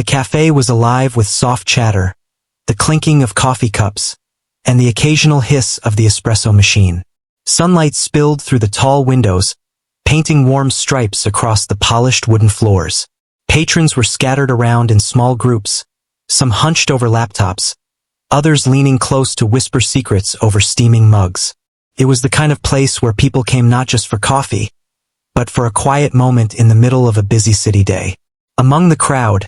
The cafe was alive with soft chatter, the clinking of coffee cups, and the occasional hiss of the espresso machine. Sunlight spilled through the tall windows, painting warm stripes across the polished wooden floors. Patrons were scattered around in small groups, some hunched over laptops, others leaning close to whisper secrets over steaming mugs. It was the kind of place where people came not just for coffee, but for a quiet moment in the middle of a busy city day. Among the crowd,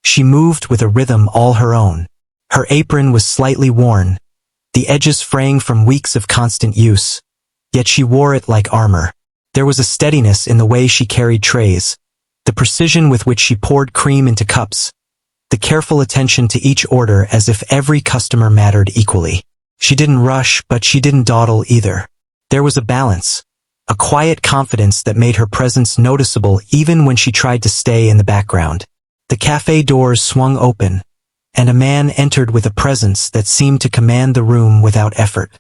she moved with a rhythm all her own. Her apron was slightly worn, the edges fraying from weeks of constant use, yet she wore it like armor. There was a steadiness in the way she carried trays, the precision with which she poured cream into cups, the careful attention to each order as if every customer mattered equally. She didn't rush, but she didn't dawdle either. There was a balance, a quiet confidence that made her presence noticeable even when she tried to stay in the background. The cafe doors swung open, and a man entered with a presence that seemed to command the room without effort.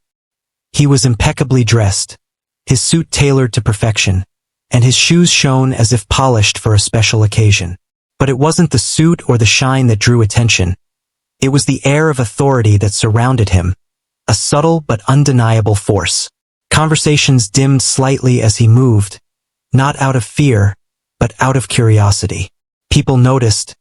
He was impeccably dressed, his suit tailored to perfection, and his shoes shone as if polished for a special occasion. But it wasn't the suit or the shine that drew attention. It was the air of authority that surrounded him, a subtle but undeniable force. Conversations dimmed slightly as he moved, not out of fear, but out of curiosity. People noticed,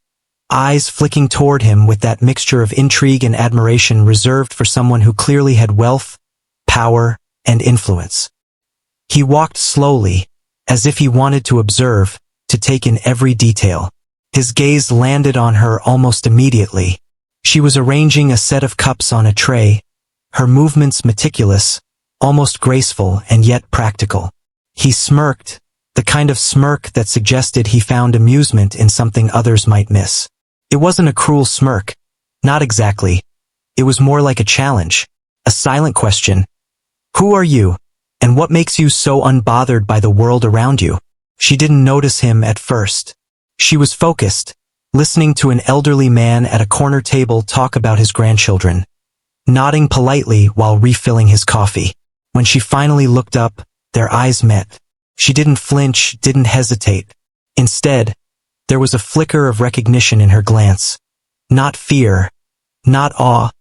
eyes flicking toward him with that mixture of intrigue and admiration reserved for someone who clearly had wealth, power, and influence. He walked slowly, as if he wanted to observe, to take in every detail. His gaze landed on her almost immediately. She was arranging a set of cups on a tray, her movements meticulous, almost graceful and yet practical. He smirked, the kind of smirk that suggested he found amusement in something others might miss. It wasn't a cruel smirk, not exactly. It was more like a challenge, a silent question. Who are you, and what makes you so unbothered by the world around you? She didn't notice him at first. She was focused, listening to an elderly man at a corner table talk about his grandchildren, nodding politely while refilling his coffee. When she finally looked up, their eyes met. She didn't flinch, didn't hesitate. Instead, there was a flicker of recognition in her glance. Not fear, not awe,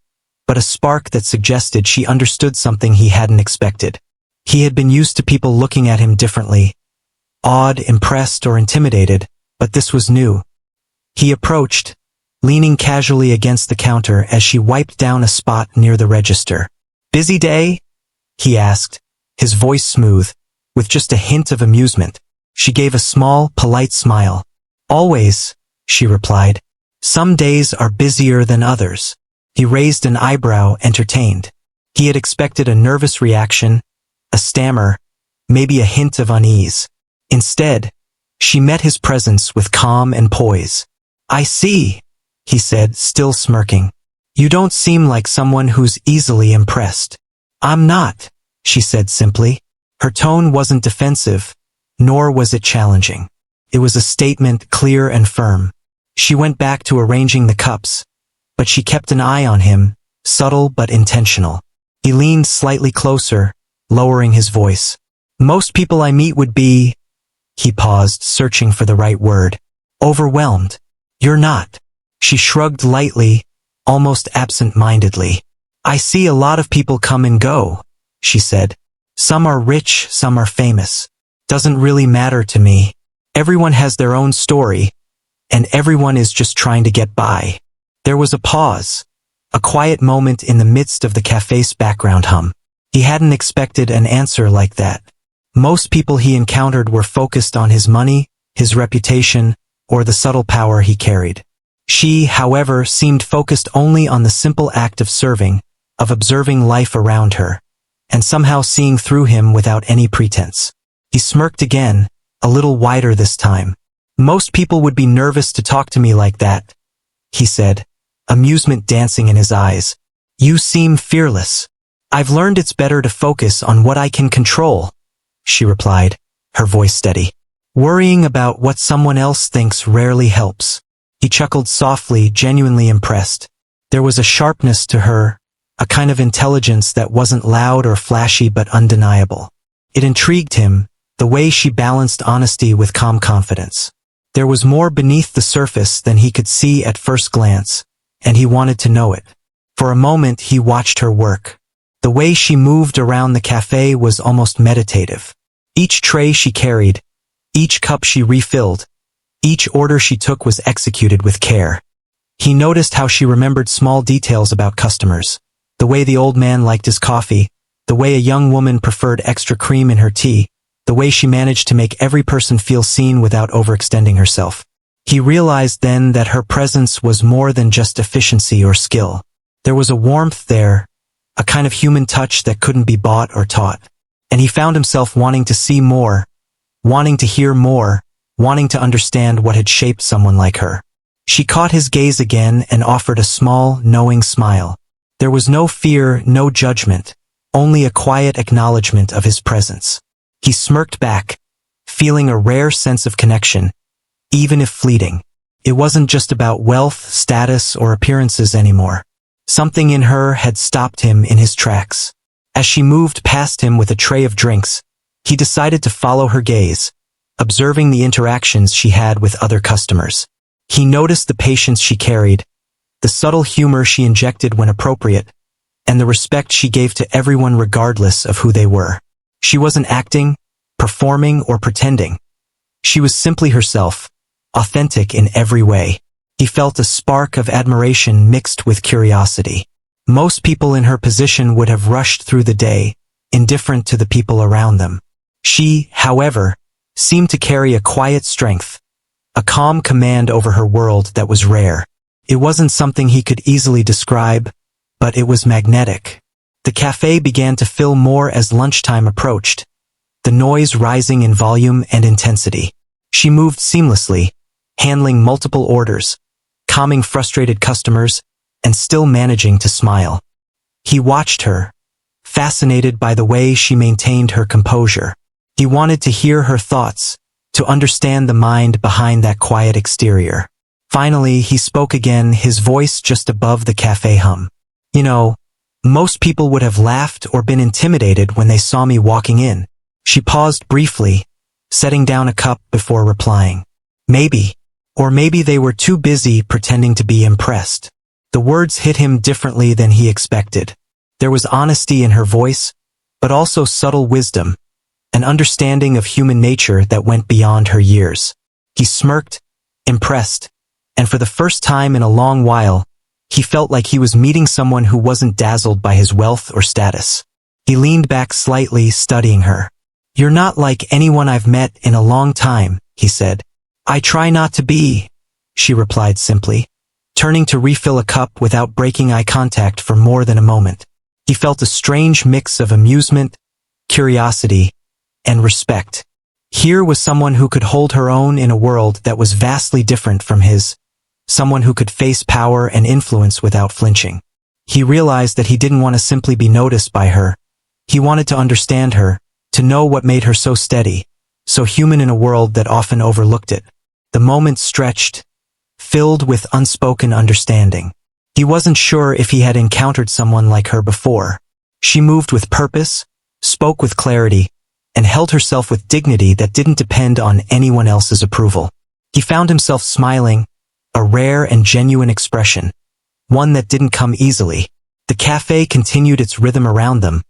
but a spark that suggested she understood something he hadn't expected. He had been used to people looking at him differently, awed, impressed, or intimidated, but this was new. He approached, leaning casually against the counter as she wiped down a spot near the register. "Busy day?" he asked, his voice smooth, with just a hint of amusement. She gave a small, polite smile. "Always," she replied. "Some days are busier than others." He raised an eyebrow, entertained. He had expected a nervous reaction, a stammer, maybe a hint of unease. Instead, she met his presence with calm and poise. "I see," he said, still smirking. "You don't seem like someone who's easily impressed." "I'm not," she said simply. Her tone wasn't defensive, nor was it challenging. It was a statement, clear and firm. She went back to arranging the cups, but she kept an eye on him, subtle but intentional. He leaned slightly closer, lowering his voice. "Most people I meet would be—" He paused, searching for the right word. "Overwhelmed. You're not." She shrugged lightly, almost absent-mindedly. "I see a lot of people come and go," she said. "Some are rich, some are famous. Doesn't really matter to me. Everyone has their own story, and everyone is just trying to get by." There was a pause, a quiet moment in the midst of the cafe's background hum. He hadn't expected an answer like that. Most people he encountered were focused on his money, his reputation, or the subtle power he carried. She, however, seemed focused only on the simple act of serving, of observing life around her, and somehow seeing through him without any pretense. He smirked again, a little wider this time. "Most people would be nervous to talk to me like that," he said, amusement dancing in his eyes. "You seem fearless." "I've learned it's better to focus on what I can control," she replied, her voice steady. "Worrying about what someone else thinks rarely helps." He chuckled softly, genuinely impressed. There was a sharpness to her, a kind of intelligence that wasn't loud or flashy but undeniable. It intrigued him, the way she balanced honesty with calm confidence. There was more beneath the surface than he could see at first glance, and he wanted to know it. For a moment he watched her work. The way she moved around the cafe was almost meditative. Each tray she carried, each cup she refilled, each order she took was executed with care. He noticed how she remembered small details about customers. The way the old man liked his coffee, the way a young woman preferred extra cream in her tea, the way she managed to make every person feel seen without overextending herself. He realized then that her presence was more than just efficiency or skill. There was a warmth there, a kind of human touch that couldn't be bought or taught. And he found himself wanting to see more, wanting to hear more, wanting to understand what had shaped someone like her. She caught his gaze again and offered a small, knowing smile. There was no fear, no judgment, only a quiet acknowledgement of his presence. He smirked back, feeling a rare sense of connection, even if fleeting. It wasn't just about wealth, status, or appearances anymore. Something in her had stopped him in his tracks. As she moved past him with a tray of drinks, he decided to follow her gaze, observing the interactions she had with other customers. He noticed the patience she carried, the subtle humor she injected when appropriate, and the respect she gave to everyone regardless of who they were. She wasn't acting, performing, or pretending. She was simply herself, authentic in every way. He felt a spark of admiration mixed with curiosity. Most people in her position would have rushed through the day, indifferent to the people around them. She, however, seemed to carry a quiet strength, a calm command over her world that was rare. It wasn't something he could easily describe, but it was magnetic. The cafe began to fill more as lunchtime approached, the noise rising in volume and intensity. She moved seamlessly, handling multiple orders, calming frustrated customers, and still managing to smile. He watched her, fascinated by the way she maintained her composure. He wanted to hear her thoughts, to understand the mind behind that quiet exterior. Finally, he spoke again, his voice just above the cafe hum. "You know, most people would have laughed or been intimidated when they saw me walking in." She paused briefly, setting down a cup before replying. "Maybe. Or maybe they were too busy pretending to be impressed." The words hit him differently than he expected. There was honesty in her voice, but also subtle wisdom, an understanding of human nature that went beyond her years. He smirked, impressed, and for the first time in a long while, he felt like he was meeting someone who wasn't dazzled by his wealth or status. He leaned back slightly, studying her. "You're not like anyone I've met in a long time," he said. "I try not to be," she replied simply, turning to refill a cup without breaking eye contact for more than a moment. He felt a strange mix of amusement, curiosity, and respect. Here was someone who could hold her own in a world that was vastly different from his, someone who could face power and influence without flinching. He realized that he didn't want to simply be noticed by her. He wanted to understand her, to know what made her so steady, so human in a world that often overlooked it. The moment stretched, filled with unspoken understanding. He wasn't sure if he had encountered someone like her before. She moved with purpose, spoke with clarity, and held herself with dignity that didn't depend on anyone else's approval. He found himself smiling, a rare and genuine expression, one that didn't come easily. The cafe continued its rhythm around them,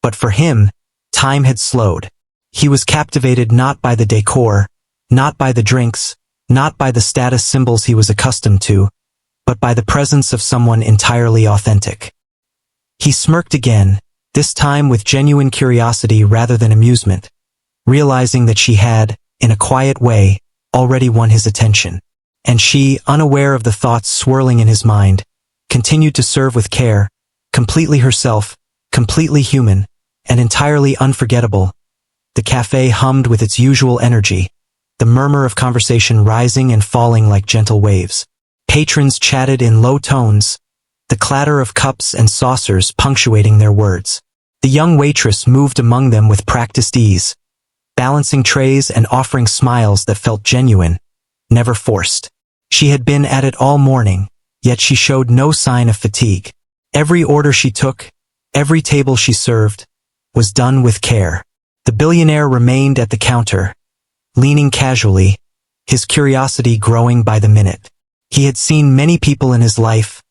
but for him, time had slowed. He was captivated not by the decor, not by the drinks, not by the status symbols he was accustomed to, but by the presence of someone entirely authentic. He smirked again, this time with genuine curiosity rather than amusement, realizing that she had, in a quiet way, already won his attention. And she, unaware of the thoughts swirling in his mind, continued to serve with care, completely herself, completely human, and entirely unforgettable. The cafe hummed with its usual energy, the murmur of conversation rising and falling like gentle waves. Patrons chatted in low tones, the clatter of cups and saucers punctuating their words. The young waitress moved among them with practiced ease, balancing trays and offering smiles that felt genuine, never forced. She had been at it all morning, yet she showed no sign of fatigue. Every order she took, every table she served, was done with care. The billionaire remained at the counter, leaning casually, his curiosity growing by the minute. He had seen many people in his life,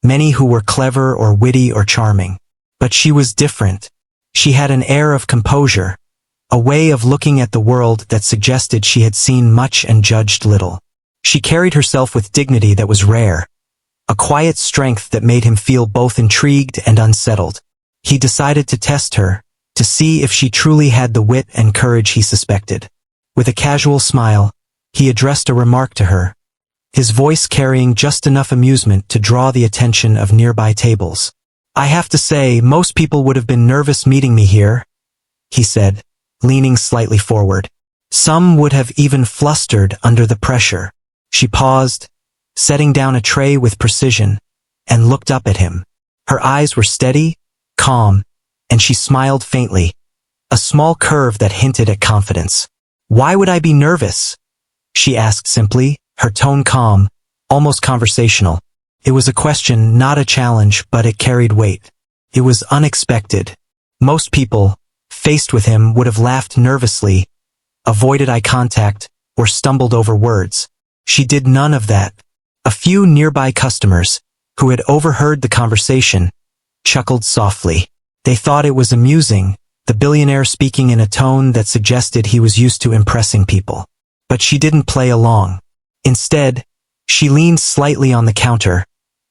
many who were clever or witty or charming. But she was different. She had an air of composure, a way of looking at the world that suggested she had seen much and judged little. She carried herself with dignity that was rare, a quiet strength that made him feel both intrigued and unsettled. He decided to test her, to see if she truly had the wit and courage he suspected. With a casual smile, he addressed a remark to her, his voice carrying just enough amusement to draw the attention of nearby tables. "I have to say, most people would have been nervous meeting me here," he said, leaning slightly forward. "Some would have even flustered under the pressure." She paused, setting down a tray with precision, and looked up at him. Her eyes were steady, calm, and she smiled faintly, a small curve that hinted at confidence. "Why would I be nervous?" she asked simply, her tone calm, almost conversational. It was a question, not a challenge, but it carried weight. It was unexpected. Most people, faced with him, would have laughed nervously, avoided eye contact, or stumbled over words. She did none of that. A few nearby customers, who had overheard the conversation, chuckled softly. They thought it was amusing, the billionaire speaking in a tone that suggested he was used to impressing people. But she didn't play along. Instead, she leaned slightly on the counter,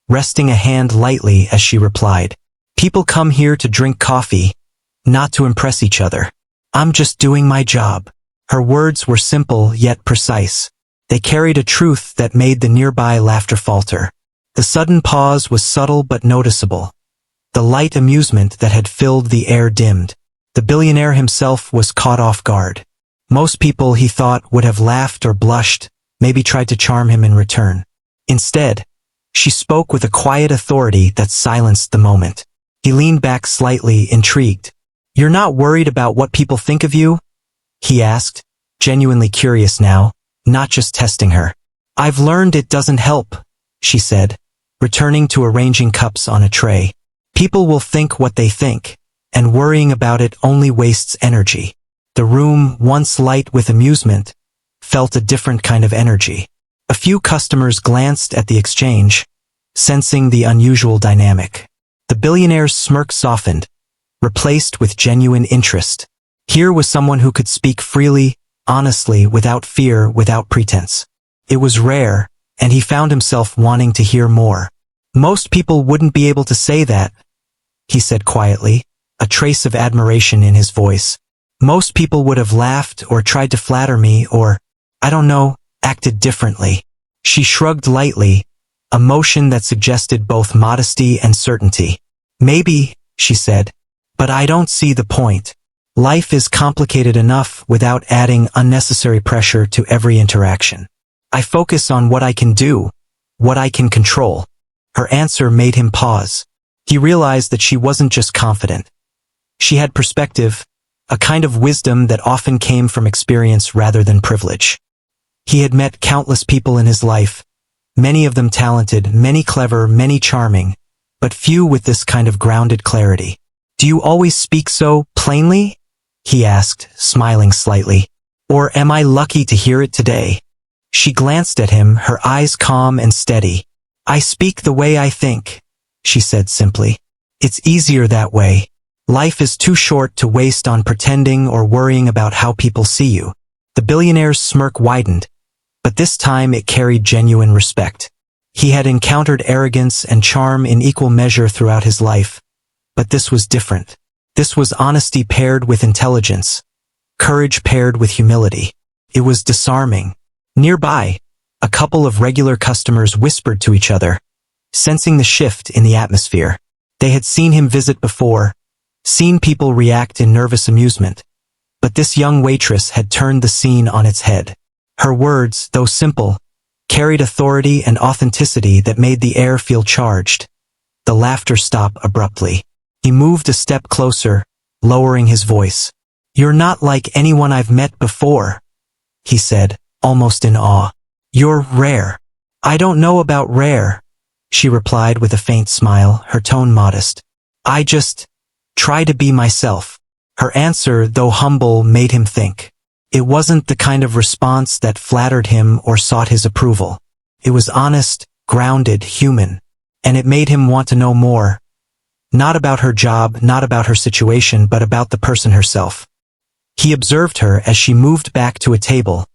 resting a hand lightly as she replied, "People come here to drink coffee, not to impress each other. I'm just doing my job." Her words were simple yet precise. They carried a truth that made the nearby laughter falter. The sudden pause was subtle but noticeable. The light amusement that had filled the air dimmed. The billionaire himself was caught off guard. Most people, he thought, would have laughed or blushed, maybe tried to charm him in return. Instead, she spoke with a quiet authority that silenced the moment. He leaned back slightly, intrigued. "You're not worried about what people think of you?" he asked, genuinely curious now, not just testing her. "I've learned it doesn't help," she said, returning to arranging cups on a tray. "People will think what they think, and worrying about it only wastes energy." The room, once light with amusement, felt a different kind of energy. A few customers glanced at the exchange, sensing the unusual dynamic. The billionaire's smirk softened, replaced with genuine interest. Here was someone who could speak freely, honestly, without fear, without pretense. It was rare, and he found himself wanting to hear more. "Most people wouldn't be able to say that," he said quietly, a trace of admiration in his voice. "Most people would have laughed or tried to flatter me or, I don't know, acted differently." She shrugged lightly, a motion that suggested both modesty and certainty. "Maybe," she said, "but I don't see the point. Life is complicated enough without adding unnecessary pressure to every interaction. I focus on what I can do, what I can control." Her answer made him pause. He realized that she wasn't just confident. She had perspective, a kind of wisdom that often came from experience rather than privilege. He had met countless people in his life, many of them talented, many clever, many charming, but few with this kind of grounded clarity. "Do you always speak so plainly?" he asked, smiling slightly. "Or am I lucky to hear it today?" She glanced at him, her eyes calm and steady. "I speak the way I think," she said simply. "It's easier that way. Life is too short to waste on pretending or worrying about how people see you." The billionaire's smirk widened, but this time it carried genuine respect. He had encountered arrogance and charm in equal measure throughout his life, but this was different. This was honesty paired with intelligence, courage paired with humility. It was disarming. Nearby, a couple of regular customers whispered to each other, sensing the shift in the atmosphere. They had seen him visit before, seen people react in nervous amusement, but this young waitress had turned the scene on its head. Her words, though simple, carried authority and authenticity that made the air feel charged. The laughter stopped abruptly. He moved a step closer, lowering his voice. "You're not like anyone I've met before," he said, almost in awe. "You're rare." "I don't know about rare," she replied with a faint smile, her tone modest. "I just try to be myself." Her answer, though humble, made him think. It wasn't the kind of response that flattered him or sought his approval. It was honest, grounded, human, and it made him want to know more. Not about her job, not about her situation, but about the person herself. He observed her as she moved back to a table,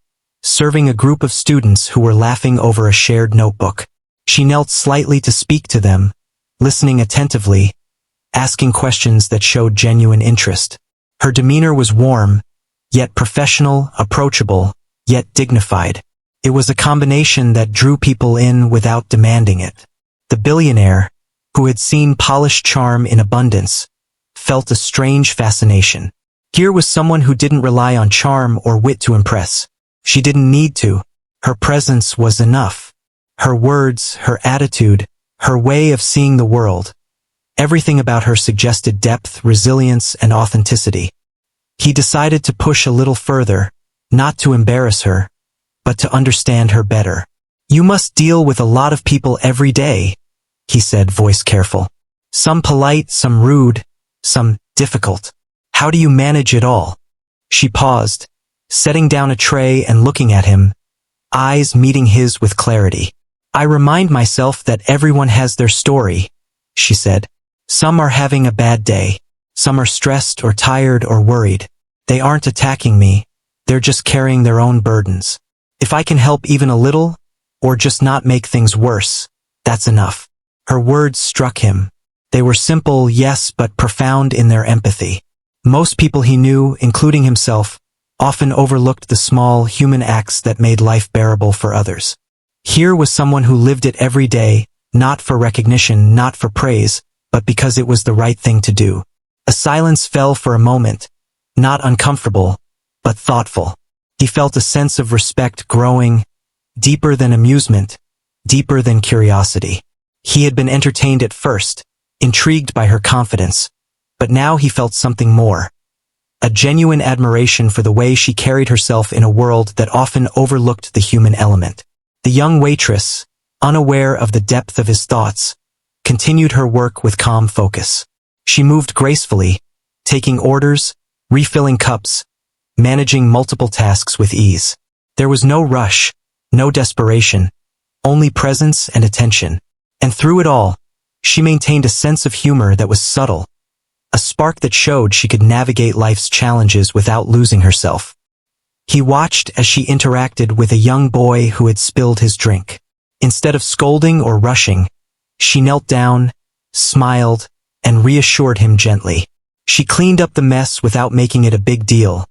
serving a group of students who were laughing over a shared notebook. She knelt slightly to speak to them, listening attentively, asking questions that showed genuine interest. Her demeanor was warm, yet professional, approachable, yet dignified. It was a combination that drew people in without demanding it. The billionaire, who had seen polished charm in abundance, felt a strange fascination. Here was someone who didn't rely on charm or wit to impress. She didn't need to. Her presence was enough. Her words, her attitude, her way of seeing the world. Everything about her suggested depth, resilience, and authenticity. He decided to push a little further, not to embarrass her, but to understand her better. "You must deal with a lot of people every day," he said, voice careful. "Some polite, some rude, some difficult. How do you manage it all?" She paused, setting down a tray and looking at him, eyes meeting his with clarity. "I remind myself that everyone has their story," she said. "Some are having a bad day. Some are stressed or tired or worried. They aren't attacking me. They're just carrying their own burdens. If I can help even a little, or just not make things worse, that's enough." Her words struck him. They were simple, yes, but profound in their empathy. Most people he knew, including himself, often overlooked the small, human acts that made life bearable for others. Here was someone who lived it every day, not for recognition, not for praise, but because it was the right thing to do. A silence fell for a moment, not uncomfortable, but thoughtful. He felt a sense of respect growing, deeper than amusement, deeper than curiosity. He had been entertained at first, intrigued by her confidence, but now he felt something more. A genuine admiration for the way she carried herself in a world that often overlooked the human element. The young waitress, unaware of the depth of his thoughts, continued her work with calm focus. She moved gracefully, taking orders, refilling cups, managing multiple tasks with ease. There was no rush, no desperation, only presence and attention. And through it all, she maintained a sense of humor that was subtle, a spark that showed she could navigate life's challenges without losing herself. He watched as she interacted with a young boy who had spilled his drink. Instead of scolding or rushing, she knelt down, smiled, and reassured him gently. She cleaned up the mess without making it a big deal,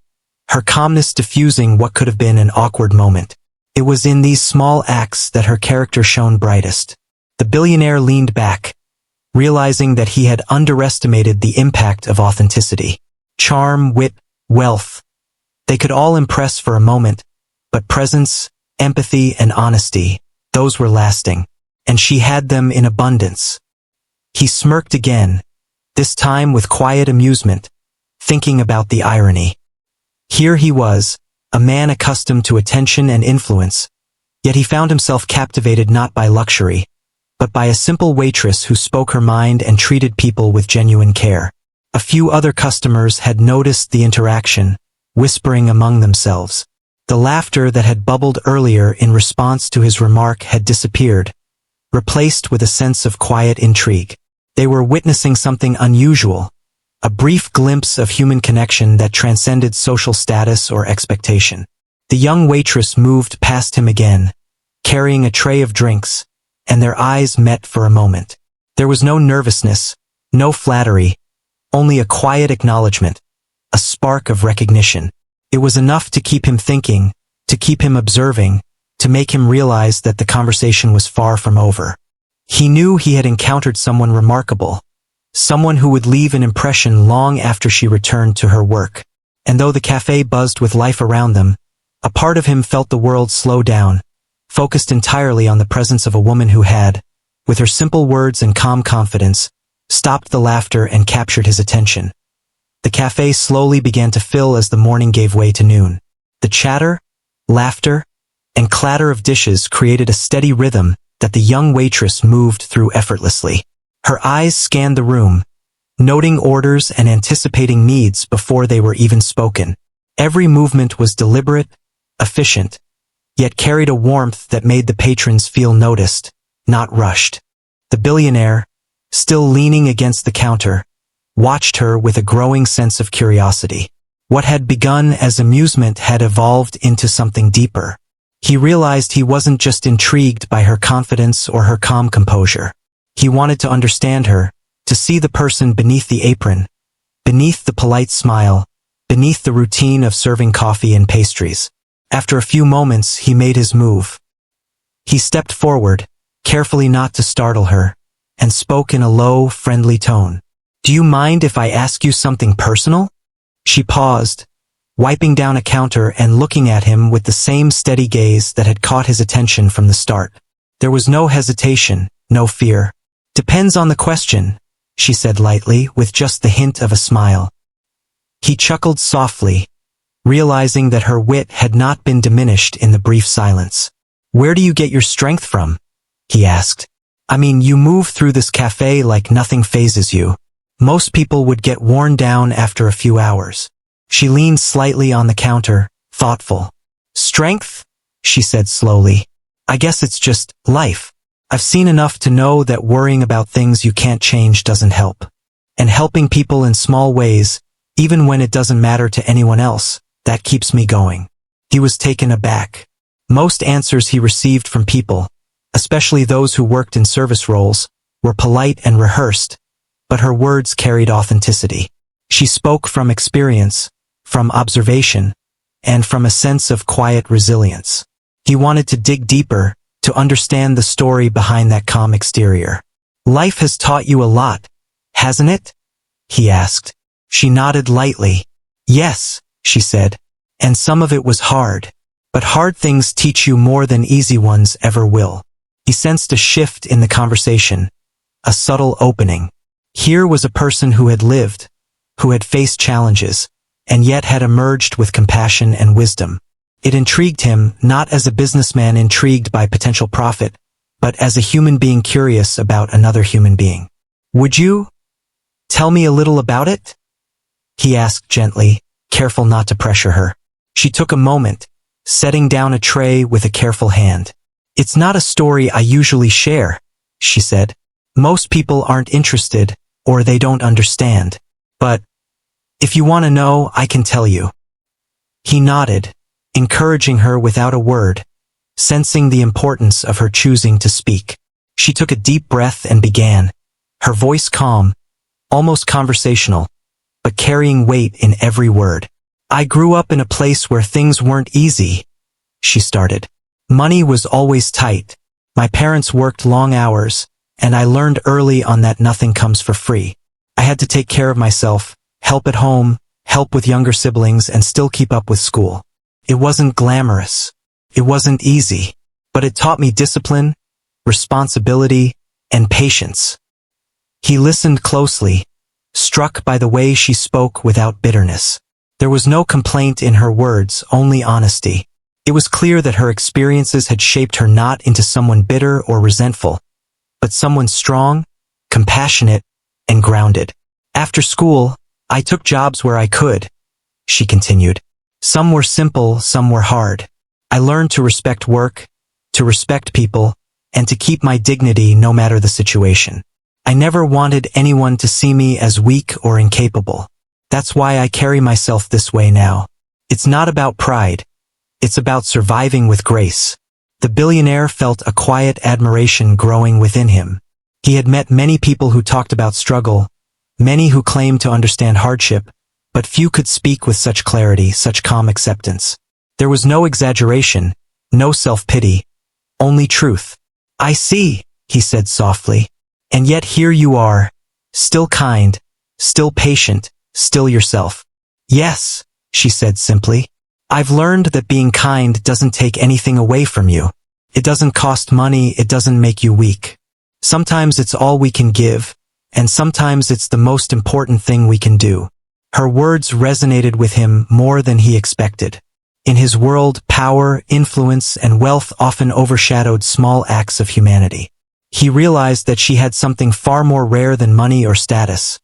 her calmness diffusing what could have been an awkward moment. It was in these small acts that her character shone brightest. The billionaire leaned back, realizing that he had underestimated the impact of authenticity. Charm, wit, wealth. They could all impress for a moment, but presence, empathy, and honesty, those were lasting, and she had them in abundance. He smirked again, this time with quiet amusement, thinking about the irony. Here he was, a man accustomed to attention and influence, yet he found himself captivated not by luxury, but by a simple waitress who spoke her mind and treated people with genuine care. A few other customers had noticed the interaction, whispering among themselves. The laughter that had bubbled earlier in response to his remark had disappeared, replaced with a sense of quiet intrigue. They were witnessing something unusual, a brief glimpse of human connection that transcended social status or expectation. The young waitress moved past him again, carrying a tray of drinks, and their eyes met for a moment. There was no nervousness, no flattery, only a quiet acknowledgement, a spark of recognition. It was enough to keep him thinking, to keep him observing, to make him realize that the conversation was far from over. He knew he had encountered someone remarkable, someone who would leave an impression long after she returned to her work. And though the cafe buzzed with life around them, a part of him felt the world slow down, focused entirely on the presence of a woman who had, with her simple words and calm confidence, stopped the laughter and captured his attention. The cafe slowly began to fill as the morning gave way to noon. The chatter, laughter, and clatter of dishes created a steady rhythm that the young waitress moved through effortlessly. Her eyes scanned the room, noting orders and anticipating needs before they were even spoken. Every movement was deliberate, efficient, yet carried a warmth that made the patrons feel noticed, not rushed. The billionaire, still leaning against the counter, watched her with a growing sense of curiosity. What had begun as amusement had evolved into something deeper. He realized he wasn't just intrigued by her confidence or her calm composure. He wanted to understand her, to see the person beneath the apron, beneath the polite smile, beneath the routine of serving coffee and pastries. After a few moments, he made his move. He stepped forward, carefully not to startle her, and spoke in a low, friendly tone. "Do you mind if I ask you something personal?" She paused, wiping down a counter and looking at him with the same steady gaze that had caught his attention from the start. There was no hesitation, no fear. "Depends on the question," she said lightly, with just the hint of a smile. He chuckled softly, realizing that her wit had not been diminished in the brief silence. "Where do you get your strength from?" he asked. "I mean, you move through this cafe like nothing phases you. Most people would get worn down after a few hours." She leaned slightly on the counter, thoughtful. "Strength?" she said slowly. "I guess it's just life. I've seen enough to know that worrying about things you can't change doesn't help. And helping people in small ways, even when it doesn't matter to anyone else, that keeps me going." He was taken aback. Most answers he received from people, especially those who worked in service roles, were polite and rehearsed, but her words carried authenticity. She spoke from experience, from observation, and from a sense of quiet resilience. He wanted to dig deeper, to understand the story behind that calm exterior. "Life has taught you a lot, hasn't it?" he asked. She nodded lightly. "Yes," she said, "and some of it was hard. But hard things teach you more than easy ones ever will." He sensed a shift in the conversation, a subtle opening. Here was a person who had lived, who had faced challenges, and yet had emerged with compassion and wisdom. It intrigued him, not as a businessman intrigued by potential profit, but as a human being curious about another human being. "Would you tell me a little about it?" he asked gently, careful not to pressure her. She took a moment, setting down a tray with a careful hand. "It's not a story I usually share," she said. "Most people aren't interested, or they don't understand. But if you want to know, I can tell you." He nodded, encouraging her without a word, sensing the importance of her choosing to speak. She took a deep breath and began, her voice calm, almost conversational, but carrying weight in every word. "I grew up in a place where things weren't easy," she started. "Money was always tight. My parents worked long hours, and I learned early on that nothing comes for free. I had to take care of myself, help at home, help with younger siblings, and still keep up with school. It wasn't glamorous. It wasn't easy, but it taught me discipline, responsibility, and patience." He listened closely, struck by the way she spoke without bitterness. There was no complaint in her words, only honesty. It was clear that her experiences had shaped her not into someone bitter or resentful, but someone strong, compassionate, and grounded. "After school, I took jobs where I could," she continued. "Some were simple, some were hard. I learned to respect work, to respect people, and to keep my dignity no matter the situation. I never wanted anyone to see me as weak or incapable. That's why I carry myself this way now. It's not about pride. It's about surviving with grace." The billionaire felt a quiet admiration growing within him. He had met many people who talked about struggle, many who claimed to understand hardship, but few could speak with such clarity, such calm acceptance. There was no exaggeration, no self-pity, only truth. "I see," he said softly. "And yet here you are, still kind, still patient, still yourself." "Yes," she said simply. "I've learned that being kind doesn't take anything away from you. It doesn't cost money, it doesn't make you weak. Sometimes it's all we can give, and sometimes it's the most important thing we can do." Her words resonated with him more than he expected. In his world, power, influence, and wealth often overshadowed small acts of humanity. He realized that she had something far more rare than money or status.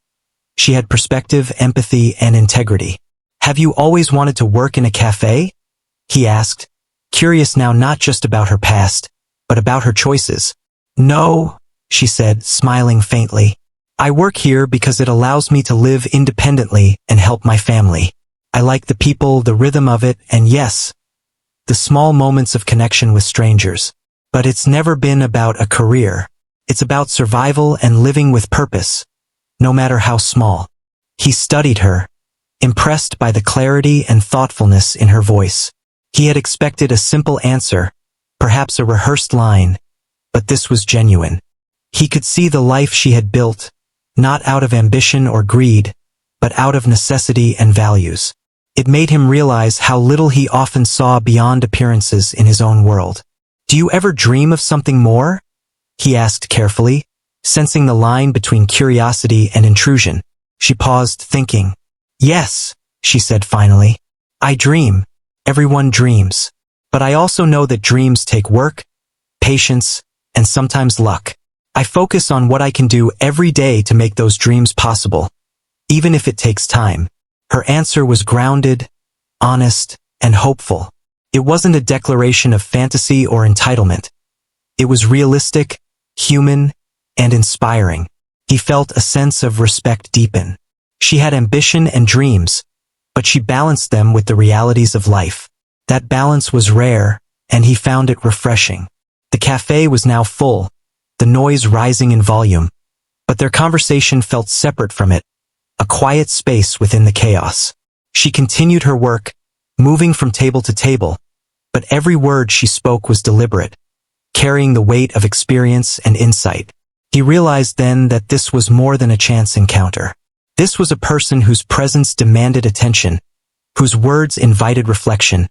She had perspective, empathy, and integrity. Have you always wanted to work in a cafe? He asked, curious now not just about her past, but about her choices. No, she said, smiling faintly. I work here because it allows me to live independently and help my family. I like the people, the rhythm of it, and yes, the small moments of connection with strangers. But it's never been about a career. It's about survival and living with purpose, no matter how small. He studied her, impressed by the clarity and thoughtfulness in her voice. He had expected a simple answer, perhaps a rehearsed line, but this was genuine. He could see the life she had built, not out of ambition or greed, but out of necessity and values. It made him realize how little he often saw beyond appearances in his own world. Do you ever dream of something more? He asked carefully, sensing the line between curiosity and intrusion. She paused, thinking. Yes, she said finally. I dream. Everyone dreams. But I also know that dreams take work, patience, and sometimes luck. I focus on what I can do every day to make those dreams possible, even if it takes time. Her answer was grounded, honest, and hopeful. It wasn't a declaration of fantasy or entitlement. It was realistic, human, and inspiring. He felt a sense of respect deepen. She had ambition and dreams, but she balanced them with the realities of life. That balance was rare, and he found it refreshing. The cafe was now full, the noise rising in volume, but their conversation felt separate from it, a quiet space within the chaos. She continued her work, moving from table to table, but every word she spoke was deliberate, carrying the weight of experience and insight. He realized then that this was more than a chance encounter. This was a person whose presence demanded attention, whose words invited reflection,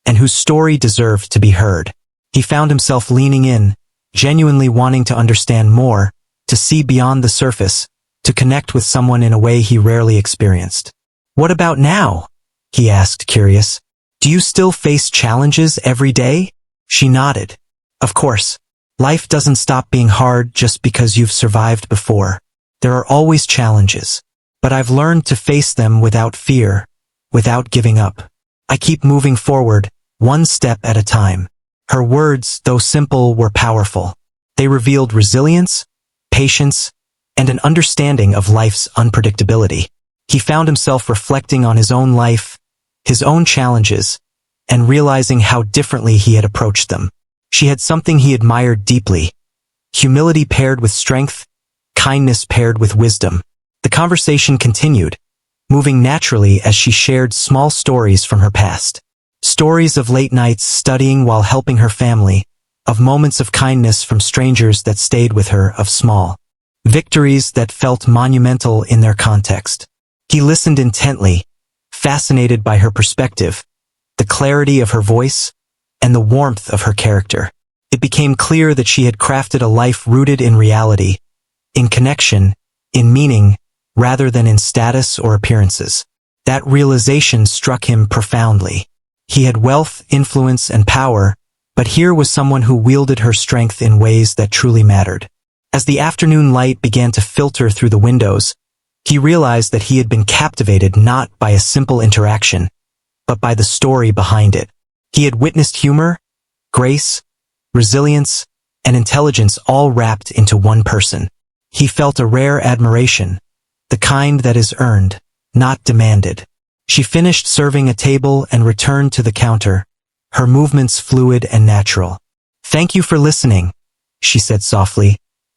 and whose story deserved to be heard. He found himself leaning in, genuinely wanting to understand more, to see beyond the surface, to connect with someone in a way he rarely experienced. What about now? He asked, curious. Do you still face challenges every day? She nodded. Of course. Life doesn't stop being hard just because you've survived before. There are always challenges. But I've learned to face them without fear, without giving up. I keep moving forward, one step at a time. Her words, though simple, were powerful. They revealed resilience, patience, and an understanding of life's unpredictability. He found himself reflecting on his own life, his own challenges, and realizing how differently he had approached them. She had something he admired deeply: humility paired with strength, kindness paired with wisdom. The conversation continued, moving naturally as she shared small stories from her past. Stories of late nights studying while helping her family, of moments of kindness from strangers that stayed with her, of small victories that felt monumental in their context. He listened intently, fascinated by her perspective, the clarity of her voice, and the warmth of her character. It became clear that she had crafted a life rooted in reality, in connection, in meaning, rather than in status or appearances. That realization struck him profoundly. He had wealth, influence, and power, but here was someone who wielded her strength in ways that truly mattered. As the afternoon light began to filter through the windows, he realized that he had been captivated not by a simple interaction, but by the story behind it. He had witnessed humor, grace, resilience, and intelligence all wrapped into one person. He felt a rare admiration, the kind that is earned, not demanded. She finished serving a table and returned to the counter, her movements fluid and natural. "Thank you for listening," she said softly,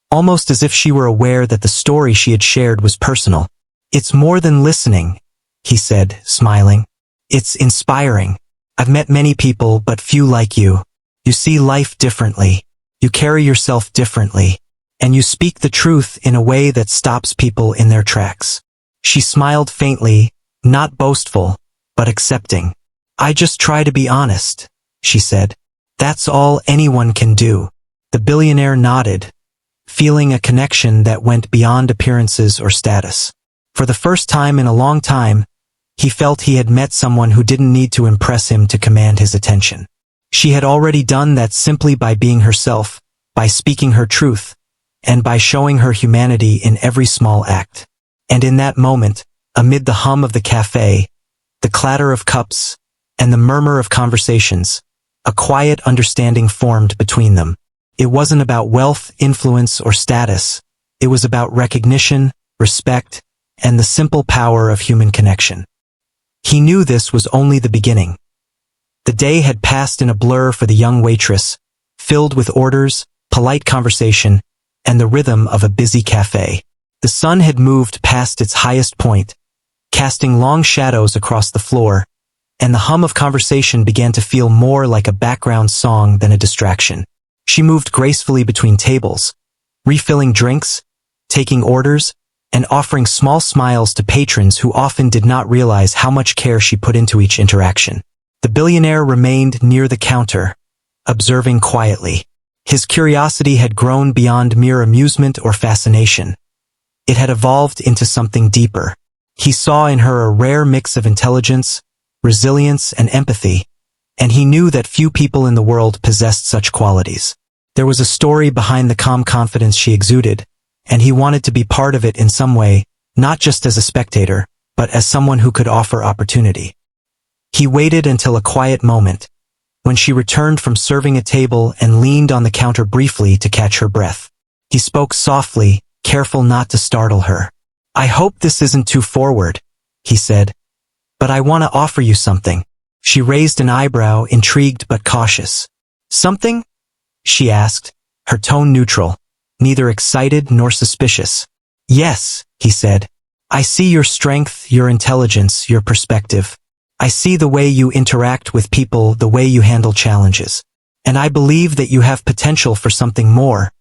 almost as if she were aware that the story she had shared was personal. "It's more than listening," he said, smiling. "It's inspiring. I've met many people, but few like you. You see life differently. You carry yourself differently. And you speak the truth in a way that stops people in their tracks." She smiled faintly, not boastful, but accepting. "I just try to be honest," she said. "That's all anyone can do." The billionaire nodded, feeling a connection that went beyond appearances or status. For the first time in a long time, he felt he had met someone who didn't need to impress him to command his attention. She had already done that simply by being herself, by speaking her truth, and by showing her humanity in every small act. And in that moment, amid the hum of the cafe, the clatter of cups, and the murmur of conversations. A quiet understanding formed between them. It wasn't about wealth, influence, or status. It was about recognition, respect, and the simple power of human connection. He knew this was only the beginning. The day had passed in a blur for the young waitress, filled with orders, polite conversation, and the rhythm of a busy cafe. The sun had moved past its highest point, casting long shadows across the floor, and the hum of conversation began to feel more like a background song than a distraction. She moved gracefully between tables, refilling drinks, taking orders, and offering small smiles to patrons who often did not realize how much care she put into each interaction. The billionaire remained near the counter, observing quietly. His curiosity had grown beyond mere amusement or fascination. It had evolved into something deeper. He saw in her a rare mix of intelligence, resilience, and empathy, and he knew that few people in the world possessed such qualities. There was a story behind the calm confidence she exuded, and he wanted to be part of it in some way, not just as a spectator, but as someone who could offer opportunity. He waited until a quiet moment, when she returned from serving a table and leaned on the counter briefly to catch her breath. He spoke softly, careful not to startle her. "I hope this isn't too forward," he said, "but I want to offer you something." She raised an eyebrow, intrigued but cautious. "Something?" she asked, her tone neutral, neither excited nor suspicious. "Yes," he said. "I see your strength, your intelligence, your perspective. I see the way you interact with people, the way you handle challenges. And I believe that you have potential for something more,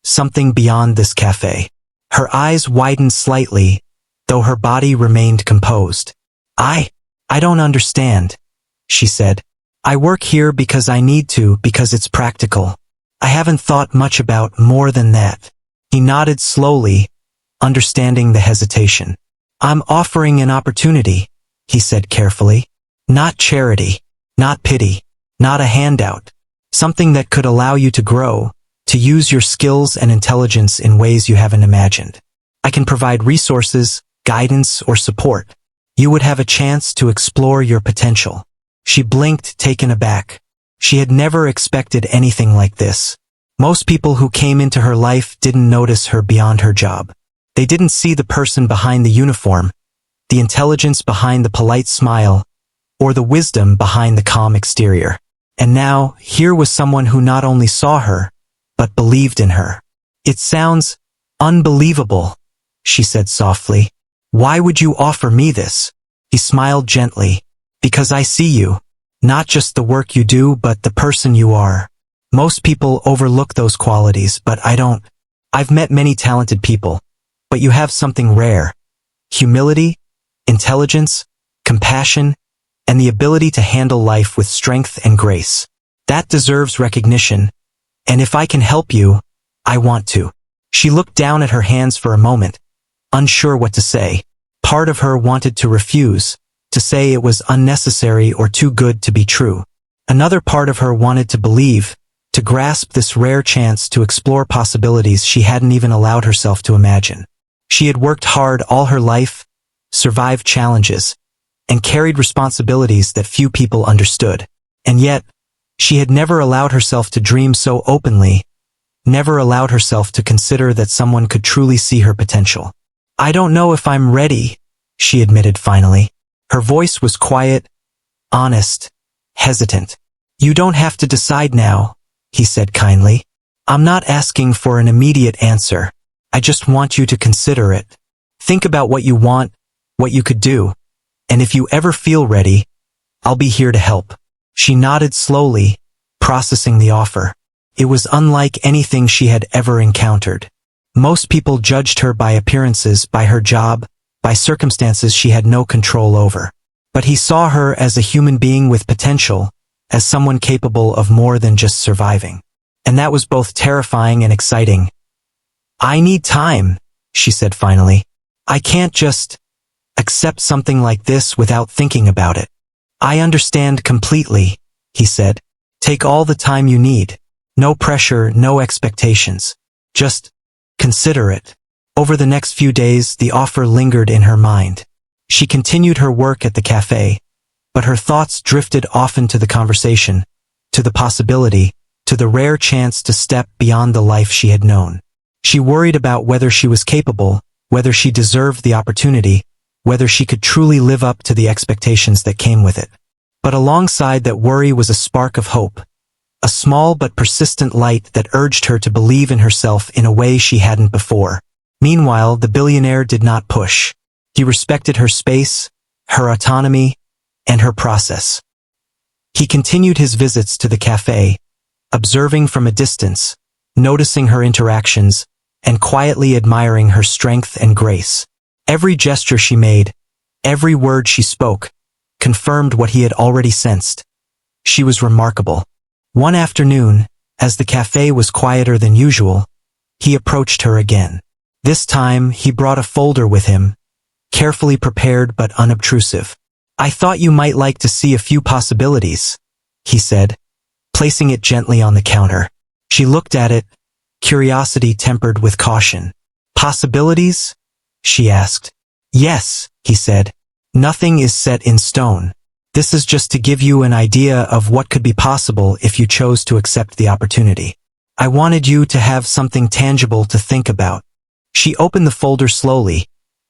something beyond this cafe." Her eyes widened slightly, though her body remained composed. I don't understand," she said. "I work here because I need to, because it's practical. I haven't thought much about more than that." He nodded slowly, understanding the hesitation. "I'm offering an opportunity," he said carefully. "Not charity, not pity, not a handout. Something that could allow you to grow, to use your skills and intelligence in ways you haven't imagined. I can provide resources, guidance, or support. You would have a chance to explore your potential." She blinked, taken aback. She had never expected anything like this. Most people who came into her life didn't notice her beyond her job. They didn't see the person behind the uniform, the intelligence behind the polite smile, or the wisdom behind the calm exterior. And now, here was someone who not only saw her, but believed in her. "It sounds unbelievable," she said softly. "Why would you offer me this?" He smiled gently. "Because I see you. Not just the work you do, but the person you are. Most people overlook those qualities, but I don't. I've met many talented people, but you have something rare. Humility, intelligence, compassion, and the ability to handle life with strength and grace. That deserves recognition, and if I can help you, I want to." She looked down at her hands for a moment, unsure what to say. Part of her wanted to refuse, to say it was unnecessary or too good to be true. Another part of her wanted to believe, to grasp this rare chance to explore possibilities she hadn't even allowed herself to imagine. She had worked hard all her life, survived challenges, and carried responsibilities that few people understood. And yet, she had never allowed herself to dream so openly, never allowed herself to consider that someone could truly see her potential. "I don't know if I'm ready," she admitted finally. Her voice was quiet, honest, hesitant. "You don't have to decide now," he said kindly. "I'm not asking for an immediate answer. I just want you to consider it. Think about what you want, what you could do, and if you ever feel ready, I'll be here to help." She nodded slowly, processing the offer. It was unlike anything she had ever encountered. Most people judged her by appearances, by her job, by circumstances she had no control over. But he saw her as a human being with potential, as someone capable of more than just surviving. And that was both terrifying and exciting. "I need time," she said finally. "I can't just accept something like this without thinking about it." "I understand completely," he said. "Take all the time you need. No pressure, no expectations. Just consider it." Over the next few days, the offer lingered in her mind. She continued her work at the cafe, but her thoughts drifted often to the conversation, to the possibility, to the rare chance to step beyond the life she had known. She worried about whether she was capable, whether she deserved the opportunity, whether she could truly live up to the expectations that came with it. But alongside that worry was a spark of hope, a small but persistent light that urged her to believe in herself in a way she hadn't before. Meanwhile, the billionaire did not push. He respected her space, her autonomy, and her process. He continued his visits to the cafe, observing from a distance, noticing her interactions, and quietly admiring her strength and grace. Every gesture she made, every word she spoke, confirmed what he had already sensed. She was remarkable. One afternoon, as the cafe was quieter than usual, he approached her again. This time, he brought a folder with him, carefully prepared but unobtrusive. "I thought you might like to see a few possibilities," he said, placing it gently on the counter. She looked at it, curiosity tempered with caution. "Possibilities?" she asked. "Yes," he said. "Nothing is set in stone. This is just to give you an idea of what could be possible if you chose to accept the opportunity. I wanted you to have something tangible to think about." She opened the folder slowly,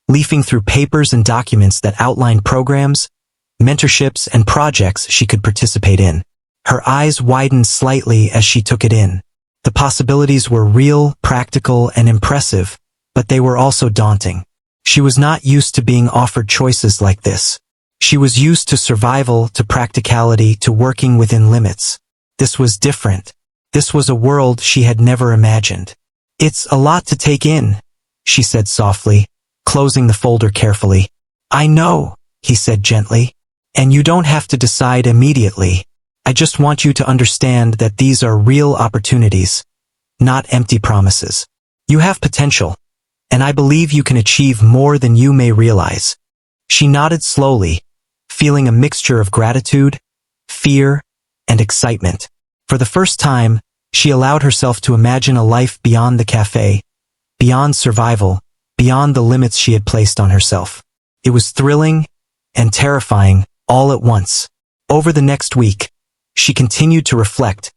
leafing through papers and documents that outlined programs, mentorships, and projects she could participate in. Her eyes widened slightly as she took it in. The possibilities were real, practical, and impressive, but they were also daunting. She was not used to being offered choices like this. She was used to survival, to practicality, to working within limits. This was different. This was a world she had never imagined. "It's a lot to take in," she said softly, closing the folder carefully. "I know," he said gently. "And you don't have to decide immediately. I just want you to understand that these are real opportunities, not empty promises. You have potential, and I believe you can achieve more than you may realize." She nodded slowly, feeling a mixture of gratitude, fear, and excitement. For the first time, she allowed herself to imagine a life beyond the cafe, beyond survival, beyond the limits she had placed on herself. It was thrilling and terrifying all at once. Over the next week, she continued to reflect,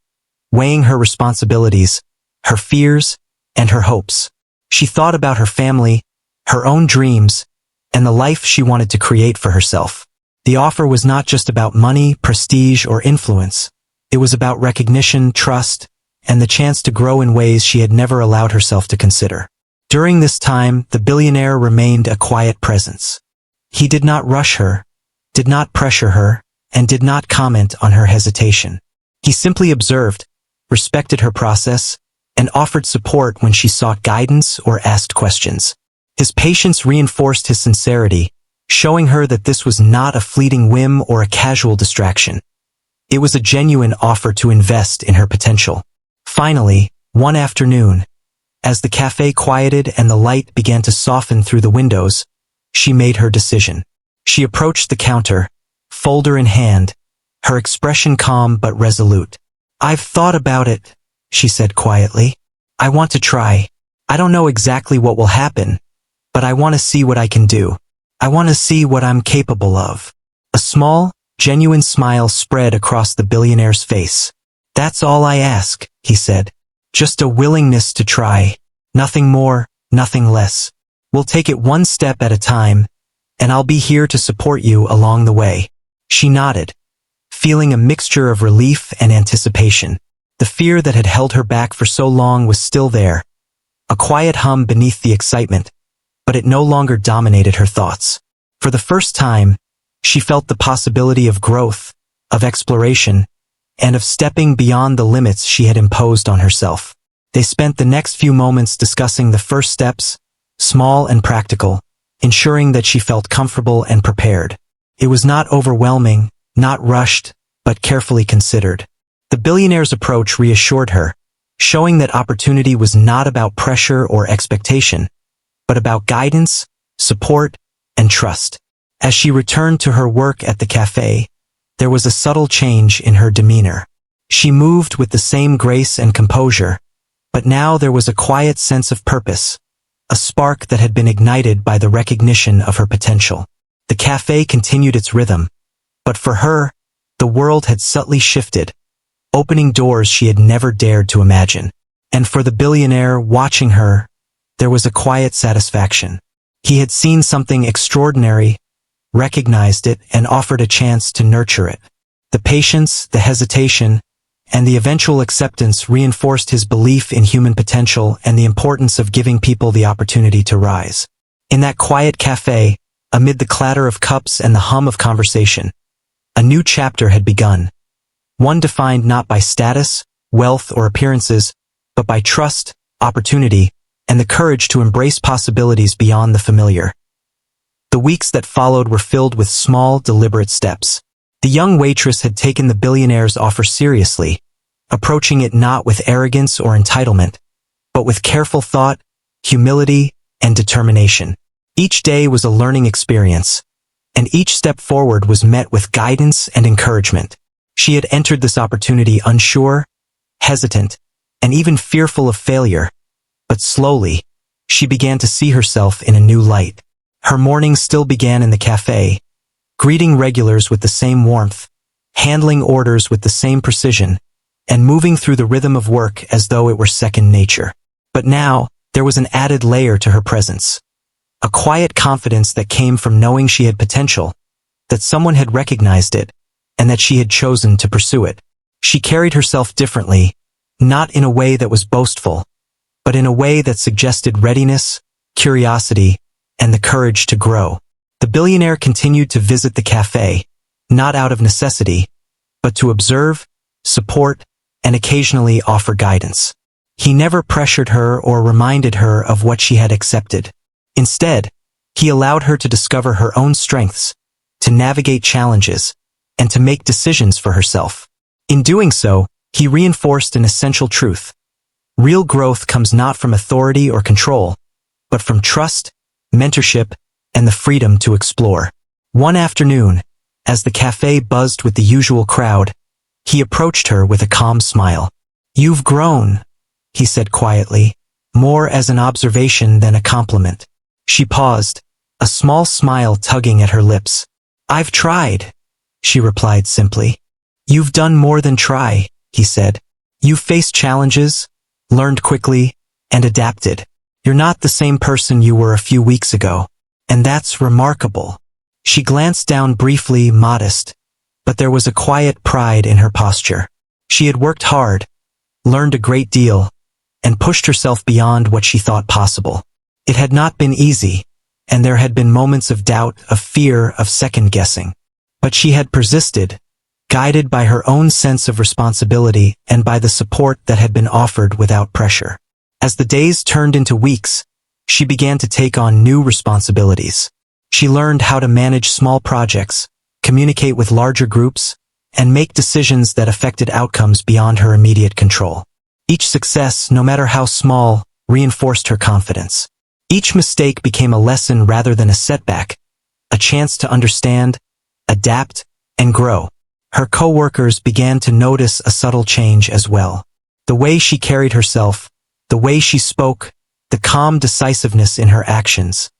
weighing her responsibilities, her fears, and her hopes. She thought about her family, her own dreams, and the life she wanted to create for herself. The offer was not just about money, prestige, or influence. It was about recognition, trust, and the chance to grow in ways she had never allowed herself to consider. During this time, the billionaire remained a quiet presence. He did not rush her, did not pressure her, and did not comment on her hesitation. He simply observed, respected her process, and offered support when she sought guidance or asked questions. His patience reinforced his sincerity, showing her that this was not a fleeting whim or a casual distraction. It was a genuine offer to invest in her potential. Finally, one afternoon, as the cafe quieted and the light began to soften through the windows, she made her decision. She approached the counter, folder in hand, her expression calm but resolute. "I've thought about it," she said quietly. "I want to try. I don't know exactly what will happen, but I want to see what I can do. I want to see what I'm capable of." A small, genuine smile spread across the billionaire's face. "That's all I ask," he said. "Just a willingness to try. Nothing more, nothing less. We'll take it one step at a time, and I'll be here to support you along the way." She nodded, feeling a mixture of relief and anticipation. The fear that had held her back for so long was still there, a quiet hum beneath the excitement, but it no longer dominated her thoughts. For the first time, she felt the possibility of growth, of exploration, and of stepping beyond the limits she had imposed on herself. They spent the next few moments discussing the first steps, small and practical, ensuring that she felt comfortable and prepared. It was not overwhelming, not rushed, but carefully considered. The billionaire's approach reassured her, showing that opportunity was not about pressure or expectation, but about guidance, support, and trust. As she returned to her work at the cafe, there was a subtle change in her demeanor. She moved with the same grace and composure, but now there was a quiet sense of purpose, a spark that had been ignited by the recognition of her potential. The cafe continued its rhythm, But for her, the world had subtly shifted, opening doors she had never dared to imagine. And for the billionaire watching her, there was a quiet satisfaction. He had seen something extraordinary, recognized it, and offered a chance to nurture it. The patience, the hesitation, and the eventual acceptance reinforced his belief in human potential and the importance of giving people the opportunity to rise. In that quiet cafe, amid the clatter of cups and the hum of conversation, a new chapter had begun. One defined not by status, wealth, or appearances, but by trust, opportunity, and the courage to embrace possibilities beyond the familiar. The weeks that followed were filled with small, deliberate steps. The young waitress had taken the billionaire's offer seriously, approaching it not with arrogance or entitlement, but with careful thought, humility, and determination. Each day was a learning experience, and each step forward was met with guidance and encouragement. She had entered this opportunity unsure, hesitant, and even fearful of failure, but slowly, she began to see herself in a new light. Her mornings still began in the cafe, greeting regulars with the same warmth, handling orders with the same precision, and moving through the rhythm of work as though it were second nature. But now, there was an added layer to her presence. A quiet confidence that came from knowing she had potential, that someone had recognized it, and that she had chosen to pursue it. She carried herself differently, not in a way that was boastful, but in a way that suggested readiness, curiosity, and the courage to grow. The billionaire continued to visit the cafe, not out of necessity, but to observe, support, and occasionally offer guidance. He never pressured her or reminded her of what she had accepted. Instead, he allowed her to discover her own strengths, to navigate challenges, and to make decisions for herself. In doing so, he reinforced an essential truth. Real growth comes not from authority or control, but from trust, mentorship, and the freedom to explore. One afternoon, as the cafe buzzed with the usual crowd, he approached her with a calm smile. "You've grown," he said quietly, more as an observation than a compliment. She paused, a small smile tugging at her lips. "I've tried," she replied simply. "You've done more than try," he said. "You've faced challenges, learned quickly, and adapted. You're not the same person you were a few weeks ago, and that's remarkable." She glanced down briefly, modest, but there was a quiet pride in her posture. She had worked hard, learned a great deal, and pushed herself beyond what she thought possible. It had not been easy, and there had been moments of doubt, of fear, of second-guessing. But she had persisted, guided by her own sense of responsibility and by the support that had been offered without pressure. As the days turned into weeks, she began to take on new responsibilities. She learned how to manage small projects, communicate with larger groups, and make decisions that affected outcomes beyond her immediate control. Each success, no matter how small, reinforced her confidence. Each mistake became a lesson rather than a setback, a chance to understand, adapt, and grow. Her coworkers began to notice a subtle change as well. The way she carried herself, the way she spoke, the calm decisiveness in her actions.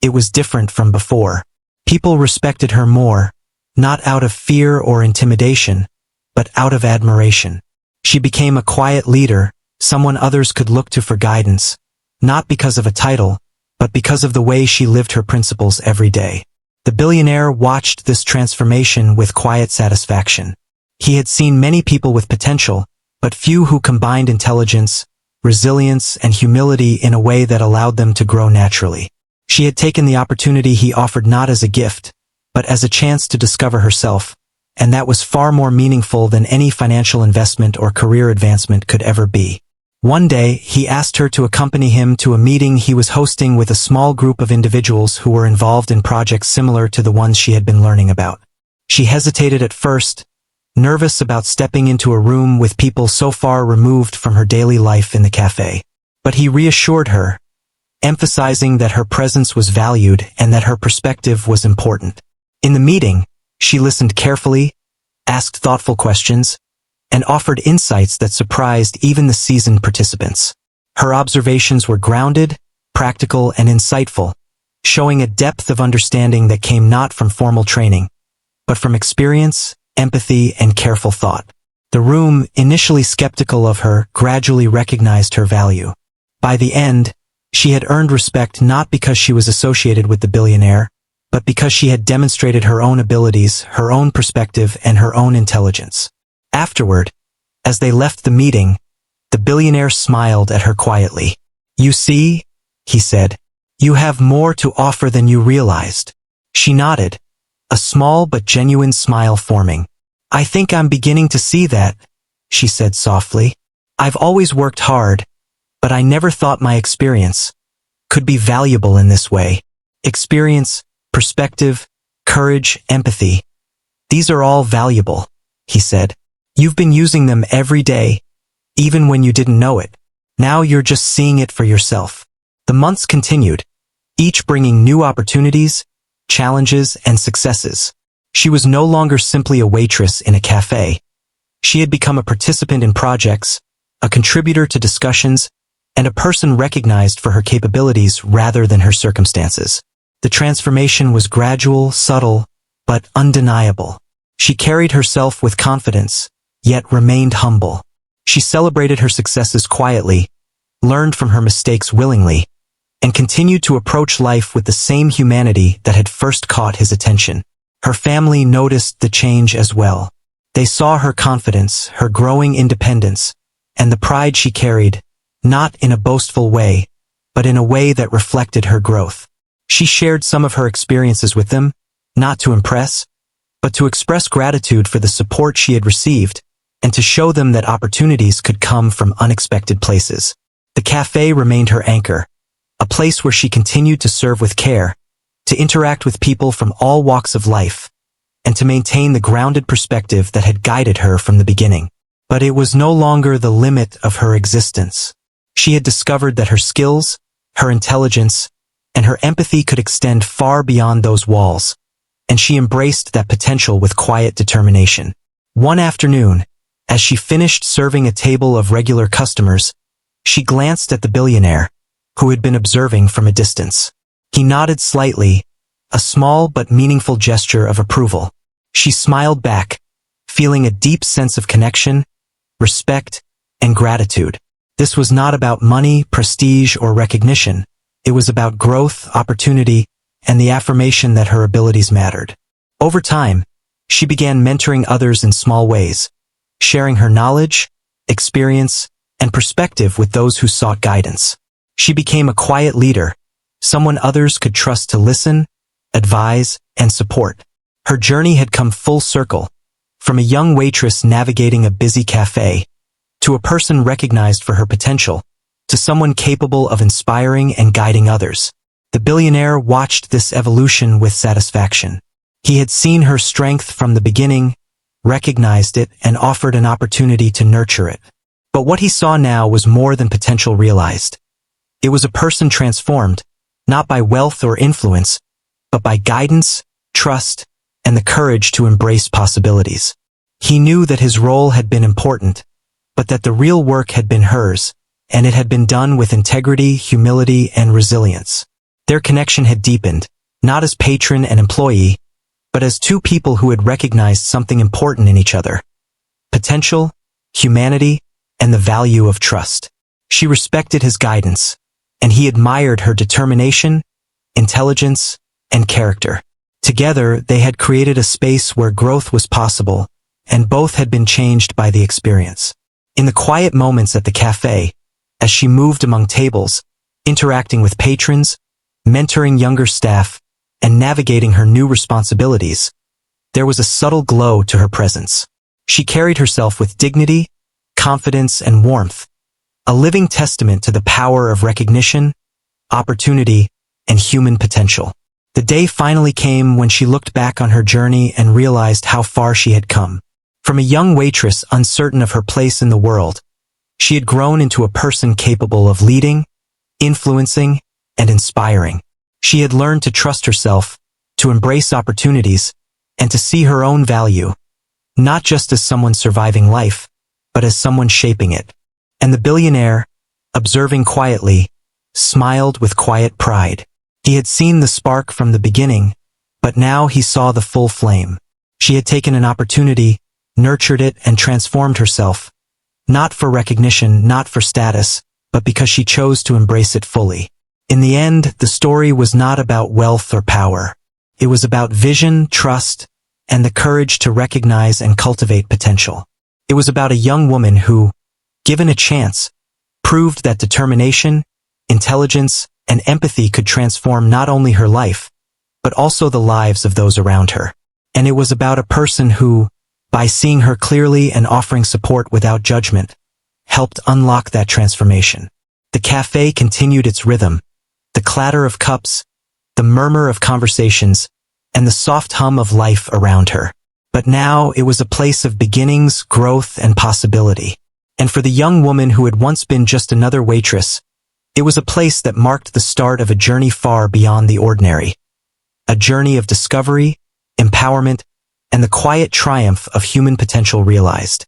It was different from before. People respected her more, not out of fear or intimidation, but out of admiration. She became a quiet leader, someone others could look to for guidance, not because of a title, but because of the way she lived her principles every day. The billionaire watched this transformation with quiet satisfaction. He had seen many people with potential, but few who combined intelligence, resilience, and humility in a way that allowed them to grow naturally. She had taken the opportunity he offered not as a gift, but as a chance to discover herself, and that was far more meaningful than any financial investment or career advancement could ever be. One day, he asked her to accompany him to a meeting he was hosting with a small group of individuals who were involved in projects similar to the ones she had been learning about. She hesitated at first, nervous about stepping into a room with people so far removed from her daily life in the cafe. But he reassured her, emphasizing that her presence was valued and that her perspective was important. In the meeting, she listened carefully, asked thoughtful questions, and offered insights that surprised even the seasoned participants. Her observations were grounded, practical, and insightful, showing a depth of understanding that came not from formal training, but from experience, empathy, and careful thought. The room, initially skeptical of her, gradually recognized her value. By the end, she had earned respect not because she was associated with the billionaire, but because she had demonstrated her own abilities, her own perspective, and her own intelligence. Afterward, as they left the meeting, the billionaire smiled at her quietly. "You see," he said, "you have more to offer than you realized." She nodded, a small but genuine smile forming. "I think I'm beginning to see that," she said softly. "I've always worked hard, but I never thought my experience could be valuable in this way. Experience, perspective, courage, empathy. These are all valuable," he said. "You've been using them every day, even when you didn't know it. Now you're just seeing it for yourself." The months continued, each bringing new opportunities, challenges, and successes. She was no longer simply a waitress in a cafe. She had become a participant in projects, a contributor to discussions, and a person recognized for her capabilities rather than her circumstances. The transformation was gradual, subtle, but undeniable. She carried herself with confidence, yet remained humble. She celebrated her successes quietly, learned from her mistakes willingly, and continued to approach life with the same humanity that had first caught his attention. Her family noticed the change as well. They saw her confidence, her growing independence, and the pride she carried, not in a boastful way, but in a way that reflected her growth. She shared some of her experiences with them, not to impress, but to express gratitude for the support she had received, and to show them that opportunities could come from unexpected places. The cafe remained her anchor, a place where she continued to serve with care, to interact with people from all walks of life, and to maintain the grounded perspective that had guided her from the beginning. But it was no longer the limit of her existence. She had discovered that her skills, her intelligence, and her empathy could extend far beyond those walls, and she embraced that potential with quiet determination. One afternoon, as she finished serving a table of regular customers, she glanced at the billionaire, who had been observing from a distance. He nodded slightly, a small but meaningful gesture of approval. She smiled back, feeling a deep sense of connection, respect, and gratitude. This was not about money, prestige, or recognition. It was about growth, opportunity, and the affirmation that her abilities mattered. Over time, she began mentoring others in small ways, sharing her knowledge, experience, and perspective with those who sought guidance. She became a quiet leader, someone others could trust to listen, advise, and support. Her journey had come full circle, from a young waitress navigating a busy cafe, to a person recognized for her potential, to someone capable of inspiring and guiding others. The billionaire watched this evolution with satisfaction. He had seen her strength from the beginning, recognized it, and offered an opportunity to nurture it. But what he saw now was more than potential realized. It was a person transformed, not by wealth or influence, but by guidance, trust, and the courage to embrace possibilities. He knew that his role had been important, but that the real work had been hers, and it had been done with integrity, humility, and resilience. Their connection had deepened, not as patron and employee, but as two people who had recognized something important in each other: potential, humanity, and the value of trust. She respected his guidance, and he admired her determination, intelligence, and character. Together, they had created a space where growth was possible, and both had been changed by the experience. In the quiet moments at the cafe, as she moved among tables, interacting with patrons, mentoring younger staff, and navigating her new responsibilities, there was a subtle glow to her presence. She carried herself with dignity, confidence, and warmth, a living testament to the power of recognition, opportunity, and human potential. The day finally came when she looked back on her journey and realized how far she had come. From a young waitress uncertain of her place in the world, she had grown into a person capable of leading, influencing, and inspiring. She had learned to trust herself, to embrace opportunities, and to see her own value, not just as someone surviving life, but as someone shaping it. And the billionaire, observing quietly, smiled with quiet pride. He had seen the spark from the beginning, but now he saw the full flame. She had taken an opportunity, nurtured it, and transformed herself, not for recognition, not for status, but because she chose to embrace it fully. In the end, the story was not about wealth or power. It was about vision, trust, and the courage to recognize and cultivate potential. It was about a young woman who, given a chance, proved that determination, intelligence, and empathy could transform not only her life, but also the lives of those around her. And it was about a person who, by seeing her clearly and offering support without judgment, helped unlock that transformation. The cafe continued its rhythm, the clatter of cups, the murmur of conversations, and the soft hum of life around her. But now it was a place of beginnings, growth, and possibility. And for the young woman who had once been just another waitress, it was a place that marked the start of a journey far beyond the ordinary. A journey of discovery, empowerment, and the quiet triumph of human potential realized.